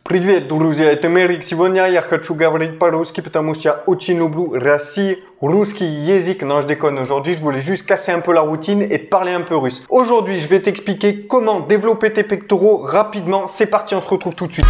Привет, друзья, это Мерик. Сегодня я хочу говорить по-русски, потому что я очень люблю Россию, русский язык. Non, je déconne. Aujourd'hui, je voulais juste casser un peu la routine et te parler un peu russe. Aujourd'hui, je vais t'expliquer comment développer tes pectoraux rapidement. C'est parti, on se retrouve tout de suite.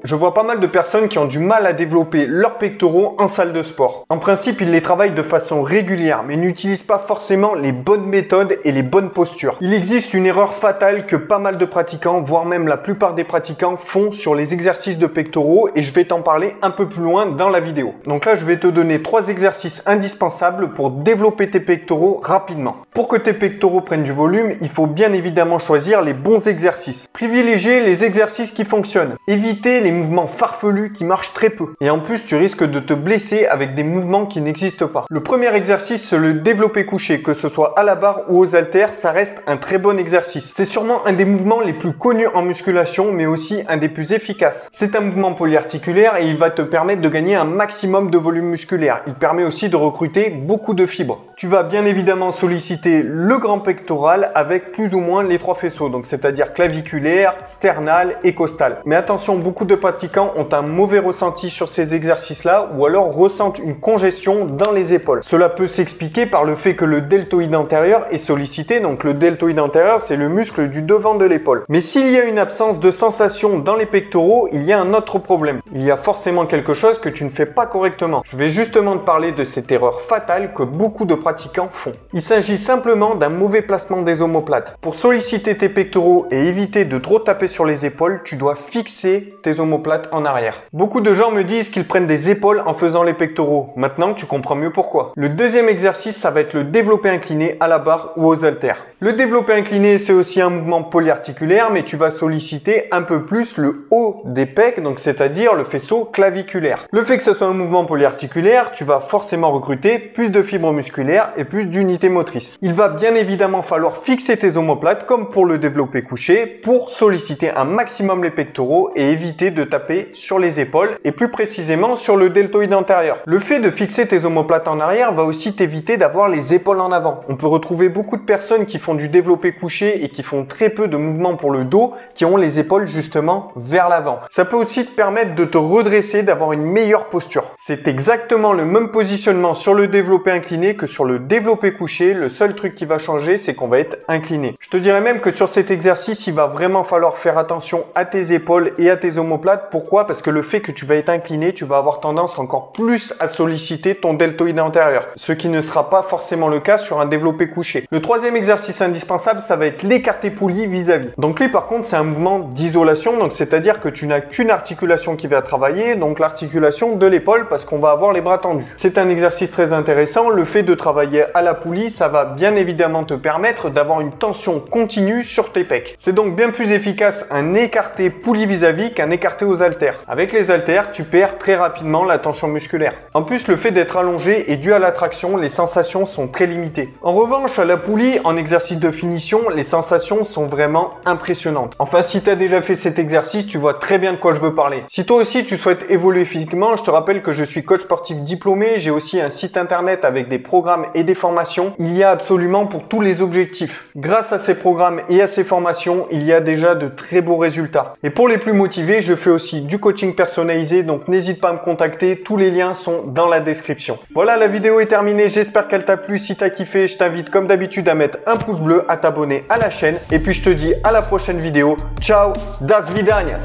Je vois pas mal de personnes qui ont du mal à développer leurs pectoraux en salle de sport. En principe, ils les travaillent de façon régulière, mais n'utilisent pas forcément les bonnes méthodes et les bonnes postures. Il existe une erreur fatale que pas mal de pratiquants, voire même la plupart des pratiquants, font sur les exercices de pectoraux et je vais t'en parler un peu plus loin dans la vidéo. Donc là, je vais te donner 3 exercices indispensables pour développer tes pectoraux rapidement. Pour que tes pectoraux prennent du volume, il faut bien évidemment choisir les bons exercices. Privilégier les exercices qui fonctionnent. Éviter les mouvements farfelus qui marchent très peu. Et en plus, tu risques de te blesser avec des mouvements qui n'existent pas. Le premier exercice, c'est le développé couché. Que ce soit à la barre ou aux haltères, ça reste un très bon exercice. C'est sûrement un des mouvements les plus connus en musculation, mais aussi un des plus efficaces. C'est un mouvement polyarticulaire et il va te permettre de gagner un maximum de volume musculaire. Il permet aussi de recruter beaucoup de fibres. Tu vas bien évidemment solliciter le grand pectoral avec plus ou moins les 3 faisceaux, donc c'est-à-dire claviculaire, sternal et costal. Mais attention, beaucoup de pratiquants ont un mauvais ressenti sur ces exercices-là ou alors ressentent une congestion dans les épaules. Cela peut s'expliquer par le fait que le deltoïde antérieur est sollicité. Donc le deltoïde antérieur, c'est le muscle du devant de l'épaule. Mais s'il y a une absence de sensation dans les pectoraux, il y a un autre problème. Il y a forcément quelque chose que tu ne fais pas correctement. Je vais justement te parler de cette erreur fatale que beaucoup de pratiquants font. Il s'agit simplement d'un mauvais placement des omoplates. Pour solliciter tes pectoraux et éviter de trop taper sur les épaules, tu dois fixer tes omoplates en arrière. Beaucoup de gens me disent qu'ils prennent des épaules en faisant les pectoraux. Maintenant, tu comprends mieux pourquoi. Le deuxième exercice, ça va être le développé incliné à la barre ou aux haltères. Le développé incliné, c'est aussi un mouvement polyarticulaire, mais tu vas solliciter un peu plus le haut des pecs, donc c'est-à-dire le faisceau claviculaire. Le fait que ce soit un mouvement polyarticulaire, tu vas forcément recruter plus de fibres musculaires et plus d'unités motrices. Il va bien évidemment falloir fixer tes omoplates comme pour le développé couché pour solliciter un maximum les pectoraux et éviter de taper sur les épaules et plus précisément sur le deltoïde antérieur. Le fait de fixer tes omoplates en arrière va aussi t'éviter d'avoir les épaules en avant. On peut retrouver beaucoup de personnes qui font du développé couché et qui font très peu de mouvements pour le dos qui ont les épaules justement vers l'avant. Ça peut aussi te permettre de te redresser, d'avoir une meilleure posture. C'est exactement le même positionnement sur le développé incliné que sur le développé couché. Le seul truc qui va changer, c'est qu'on va être incliné. Je te dirais même que sur cet exercice, il va vraiment falloir faire attention à tes épaules et à tes omoplates. Pourquoi? Parce que le fait que tu vas être incliné, tu vas avoir tendance encore plus à solliciter ton deltoïde antérieur, ce qui ne sera pas forcément le cas sur un développé couché. Le troisième exercice indispensable, ça va être l'écarté poulie vis-à-vis. Donc lui, par contre, c'est un mouvement d'isolation, donc c'est-à-dire que tu n'as qu'une articulation qui va travailler, donc l'articulation de l'épaule, parce qu'on va avoir les bras tendus. C'est un exercice très intéressant. Le fait de travailler à la poulie, ça va bien évidemment te permettre d'avoir une tension continue sur tes pecs. C'est donc bien plus efficace un écarté poulie vis-à-vis qu'un écarté aux haltères. Avec les haltères, tu perds très rapidement la tension musculaire. En plus, le fait d'être allongé est dû à la traction, les sensations sont très limitées. En revanche, à la poulie, en exercice de finition, les sensations sont vraiment impressionnantes. Enfin, si tu as déjà fait cet exercice, tu vois très bien de quoi je veux parler. Si toi aussi tu souhaites évoluer physiquement, je te rappelle que je suis coach sportif diplômé, j'ai aussi un site internet avec des programmes et des formations. Il y a absolument pour tous les objectifs. Grâce à ces programmes et à ces formations, il y a déjà de très beaux résultats. Et pour les plus motivés, je fais aussi du coaching personnalisé, donc n'hésite pas à me contacter, tous les liens sont dans la description. Voilà, la vidéo est terminée, j'espère qu'elle t'a plu. Si t'as kiffé, je t'invite comme d'habitude à mettre un pouce bleu, à t'abonner à la chaîne et puis je te dis à la prochaine vidéo. Ciao, das vidania.